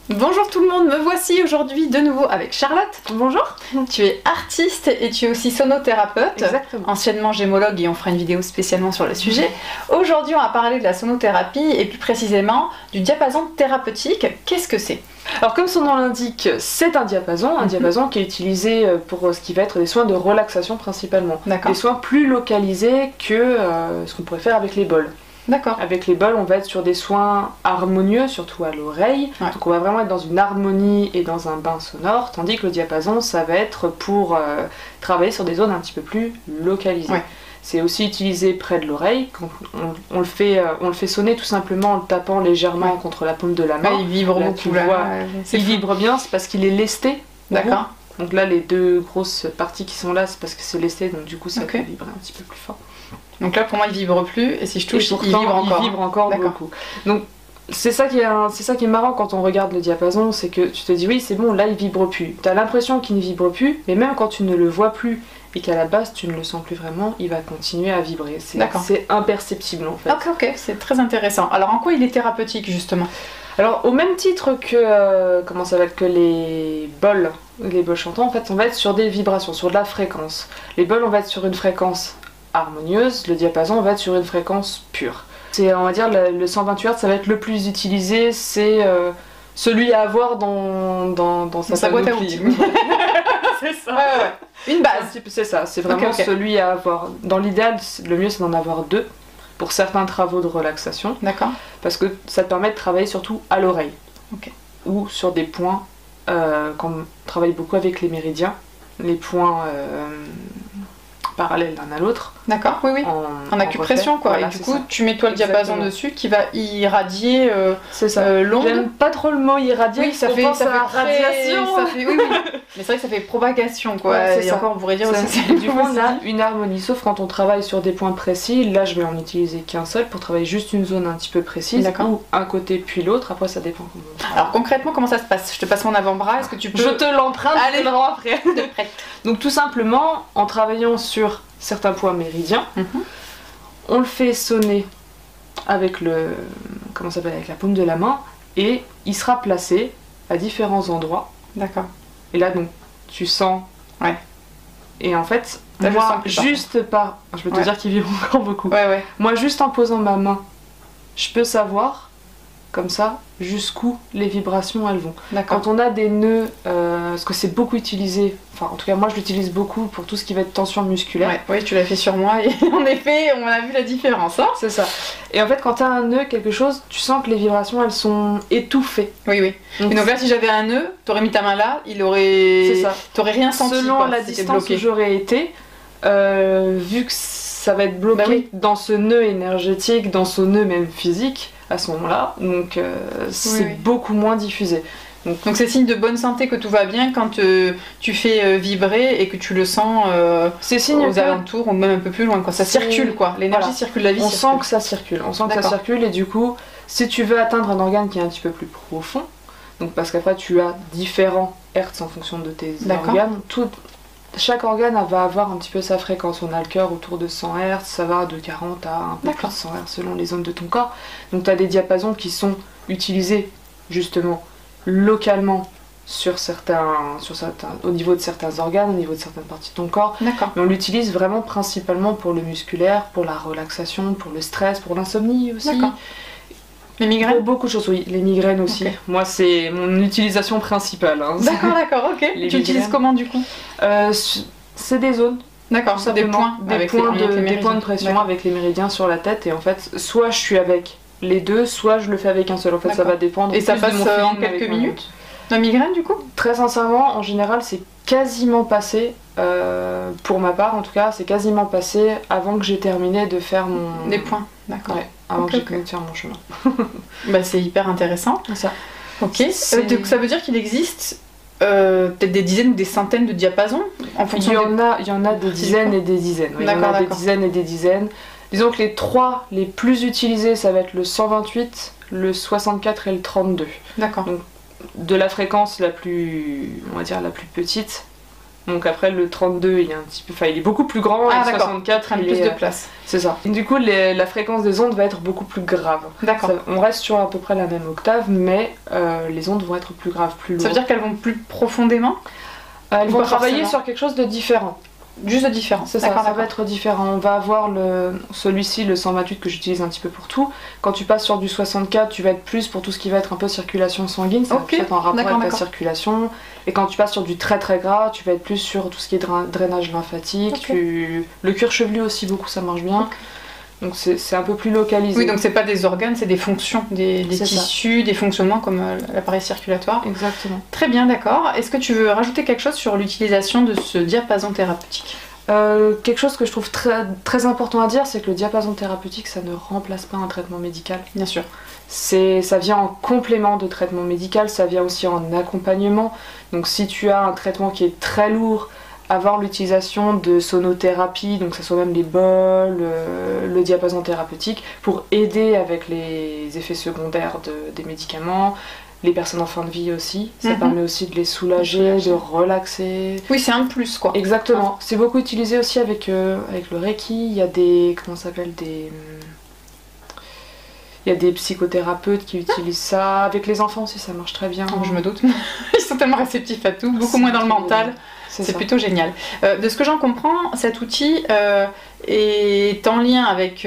Bonjour tout le monde, me voici aujourd'hui de nouveau avec Charlotte. Bonjour. Tu es artiste et tu es aussi sonothérapeute. Exactement. Anciennement gémologue et on fera une vidéo spécialement sur le sujet. Aujourd'hui on va parler de la sonothérapie et plus précisément du diapason thérapeutique. Qu'est-ce que c'est ? Alors comme son nom l'indique, c'est un diapason qui est utilisé pour ce qui va être des soins de relaxation principalement. D'accord. Des soins plus localisés que ce qu'on pourrait faire avec les bols. D'accord. Avec les bols, on va être sur des soins harmonieux, surtout à l'oreille. Ouais. Donc on va vraiment être dans une harmonie et dans un bain sonore, tandis que le diapason, ça va être pour travailler sur des zones un petit peu plus localisées. Ouais. C'est aussi utilisé près de l'oreille. On le fait sonner tout simplement en le tapant légèrement contre la paume de la main. Ouais, il vibre Là, beaucoup. tu vois, c'est il fou. vibre bien, c'est parce qu'il est lesté. D'accord. Donc là, les deux grosses parties qui sont là, c'est parce que c'est lesté, donc du coup, ça Ok. peut vibrer un petit peu plus fort. Donc là pour moi il vibre plus et si je touche Et pourtant, il vibre encore. D'accord. beaucoup. Donc c'est ça qui est marrant quand on regarde le diapason, c'est que tu te dis oui c'est bon, là il vibre plus. T'as l'impression qu'il ne vibre plus, mais même quand tu ne le vois plus et qu'à la base tu ne le sens plus vraiment, il va continuer à vibrer. D'accord. C'est imperceptible en fait. Ok, c'est très intéressant. Alors en quoi il est thérapeutique justement ? Alors au même titre que que les bols chantants, en fait on va être sur des vibrations, sur de la fréquence. Les bols on va être sur une fréquence harmonieuse, le diapason on va être sur une fréquence pure. C'est, on va dire, le 128 Hz, ça va être le plus utilisé, c'est celui à avoir dans sa boîte à panoplie. outils. C'est ça. Ouais. Une base. C'est ça, c'est vraiment Ok. celui à avoir. Dans l'idéal, le mieux c'est d'en avoir deux pour certains travaux de relaxation, D'accord. parce que ça te permet de travailler surtout à l'oreille. Ok. Ou sur des points, quand on travaille beaucoup avec les méridiens, les points parallèles l'un à l'autre. D'accord, oui. En acupression reflet. quoi. Voilà, et du c'est coup ça. tu mets toi le diapason Exactement. dessus qui va irradier C'est ça. l'onde. J'aime pas trop le mot irradier, Oui, ça on fait pense à très- radiation. ça fait, oui. Mais c'est vrai que ça fait propagation quoi. Ouais, c'est et ça. encore on pourrait dire aussi Ça- du coup, on a une harmonie, sauf quand on travaille sur des points précis. Là, je vais en utiliser qu'un seul pour travailler juste une zone un petit peu précise, D'accord. ou un côté puis l'autre. Après, ça dépend comment. Alors concrètement comment ça se passe ? Je te passe mon avant-bras, est-ce que tu peux... Je te l'emprunte, Allez. je te le rends après. T'es prête. Donc, tout simplement, en travaillant sur certains points méridiens, on le fait sonner avec avec la paume de la main, et il sera placé à différents endroits. D'accord. Et là, donc, tu sens. Ouais. Et en fait, Là, je moi, sens plus, par juste pas. Je peux te Ouais. dire qu'il vibre encore beaucoup. Ouais. Moi, juste en posant ma main, je peux savoir, comme ça, jusqu'où les vibrations elles vont. D'accord. Quand on a des nœuds, parce que c'est beaucoup utilisé, enfin, en tout cas, moi, je l'utilise beaucoup pour tout ce qui va être tension musculaire. Ouais. Oui, tu l'as fait sur moi et en effet, on a vu la différence. Hein ? C'est ça. Et en fait, quand t'as un nœud, quelque chose, tu sens que les vibrations elles sont étouffées. Oui. Et donc là, si j'avais un nœud, t'aurais mis ta main là, il aurait... C'est ça. T'aurais rien senti Selon quoi, la c'était distance bloqué. où j'aurais été, vu que ça va être bloqué Bah oui. dans ce nœud énergétique, dans ce nœud même physique, à ce moment-là, donc c'est oui. beaucoup moins diffusé. Donc c'est signe de bonne santé que tout va bien quand tu fais vibrer et que tu le sens C'est signe aux que alentours ou même un peu plus loin quoi. Ça C'est- circule quoi, l'énergie Voilà. circule, la vie on circule. sent que ça circule, D'accord. et du coup, si tu veux atteindre un organe qui est un petit peu plus profond, donc parce qu'après tu as différents hertz en fonction de tes D'accord. organes, chaque organe va avoir un petit peu sa fréquence. On a le cœur autour de 100 Hz, ça va de 40 à un peu plus D'accord. de 100 Hz selon les zones de ton corps. Donc tu as des diapasons qui sont utilisés justement localement au niveau de certains organes, au niveau de certaines parties de ton corps. D'accord. Mais on l'utilise vraiment principalement pour le musculaire, pour la relaxation, pour le stress, pour l'insomnie aussi. D'accord. Les Pour migraines. beaucoup de choses, oui. Les migraines aussi. Ok. Moi, c'est mon utilisation principale. Hein. D'accord, ok. Les Tu utilises migraines. comment du coup ? C'est des zones. D'accord, c'est des Simplement. points. Des avec points, les- avec les des méridiens. points de pression D'accord. avec les méridiens sur la tête. Et en fait, soit je suis avec les deux, soit je le fais avec un seul. En fait, ça D'accord. va dépendre. Et ça plus de passe mon en feeling quelques avec mon minutes monde. La migraine du coup ? Très sincèrement, en général, c'est quasiment passé, pour ma part en tout cas, c'est quasiment passé avant que j'ai terminé de faire mon... Des points, d'accord. Ouais, avant Ok, que j'ai ok. terminé de faire mon chemin. Bah c'est hyper intéressant. Ça. Ok. Donc, ça veut dire qu'il existe peut-être des dizaines ou des centaines de diapasons en Il fonction y des... en a des dizaines et des dizaines. Oui, il y en D'accord, a des d'accord. dizaines et des dizaines. Disons que les trois les plus utilisés, ça va être le 128, le 64 et le 32. D'accord. Donc, de la fréquence la plus, on va dire, la plus petite Donc après le 32 il est un petit peu, enfin il est beaucoup plus grand, et le 64 prend il plus est, de place. c'est ça. Et du coup la fréquence des ondes va être beaucoup plus grave. D'accord. On reste sur à peu près la même octave, mais les ondes vont être plus graves, plus lourdes. Ça veut dire qu'elles vont plus profondément? Elles vont pas travailler forcément. sur quelque chose de différent. Juste de différent. C'est ça, ça va être différent. On va avoir celui-ci, le 128 que j'utilise un petit peu pour tout. Quand tu passes sur du 64, tu vas être plus pour tout ce qui va être un peu circulation sanguine, ça va être en rapport avec la circulation. Et quand tu passes sur du très très gras, tu vas être plus sur tout ce qui est drainage lymphatique. Le cuir chevelu aussi beaucoup, ça marche bien. Donc c'est un peu plus localisé. Oui, donc c'est pas des organes, c'est des fonctions, des tissus, des fonctionnements comme l'appareil circulatoire. Exactement. Très bien, d'accord. Est-ce que tu veux rajouter quelque chose sur l'utilisation de ce diapason thérapeutique? Quelque chose que je trouve très, très important à dire, c'est que le diapason thérapeutique, ça ne remplace pas un traitement médical. Bien sûr. Ça vient en complément de traitement médical, ça vient aussi en accompagnement. Donc si tu as un traitement qui est très lourd, avoir l'utilisation de sonothérapie, donc que ce soit même les bols, le diapason thérapeutique, pour aider avec les effets secondaires des médicaments. Les personnes en fin de vie aussi, ça permet aussi de les soulager, de relaxer. Oui, c'est un plus quoi. Exactement. C'est beaucoup utilisé aussi avec le Reiki. Il y a comment ça s'appelle, il y a des psychothérapeutes qui utilisent ça. Avec les enfants aussi, ça marche très bien. Je me doute. Ils sont tellement réceptifs à tout, beaucoup moins dans le mental. C'est plutôt génial. De ce que j'en comprends, cet outil est en lien avec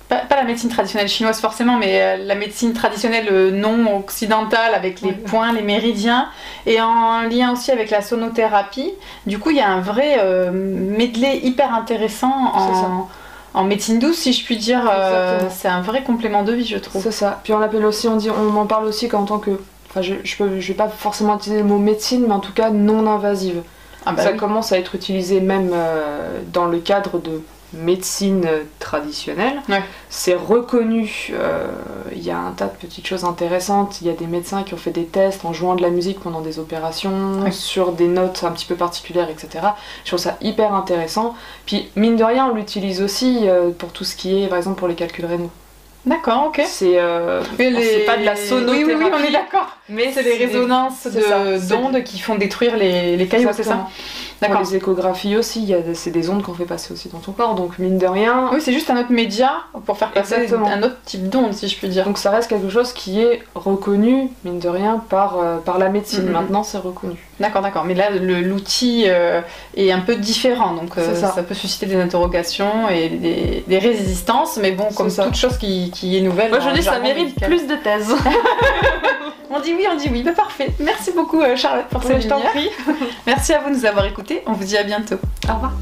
pas la médecine traditionnelle chinoise forcément, mais la médecine traditionnelle non occidentale avec les points, les méridiens, et en lien aussi avec la sonothérapie. Du coup, il y a un vrai medley hyper intéressant en médecine douce, si je puis dire. C'est un vrai complément de vie, je trouve. C'est ça. Puis on l'appelle aussi, on en parle aussi qu'en tant que... Enfin, je vais pas forcément utiliser le mot médecine, mais en tout cas non invasive. Ça commence à être utilisé même dans le cadre de médecine traditionnelle. C'est reconnu. Il y a un tas de petites choses intéressantes. Il y a des médecins qui ont fait des tests en jouant de la musique pendant des opérations, sur des notes un petit peu particulières, etc. Je trouve ça hyper intéressant. Puis mine de rien, on l'utilise aussi pour tout ce qui est, par exemple, pour les calculs rénaux. D'accord, ok. C'est pas de la sonothérapie. Oui, on est d'accord. Mais c'est des résonances d'ondes qui font détruire les cailloux, c'est ça? Pour les échographies aussi, c'est des ondes qu'on fait passer aussi dans ton corps, donc mine de rien... Oui, c'est juste un autre média pour faire passer un autre type d'onde, si je puis dire. Donc ça reste quelque chose qui est reconnu, mine de rien, par la médecine. Maintenant, c'est reconnu. D'accord. Mais là, l'outil est un peu différent, donc ça peut susciter des interrogations et des résistances, mais bon, comme toute chose qui est nouvelle... Moi, je dis ça mérite plus de thèses. On dit oui, bah parfait. Merci beaucoup Charlotte pour cette lumière. Je t'en prie. Merci à vous de nous avoir écoutés, on vous dit à bientôt. Au revoir.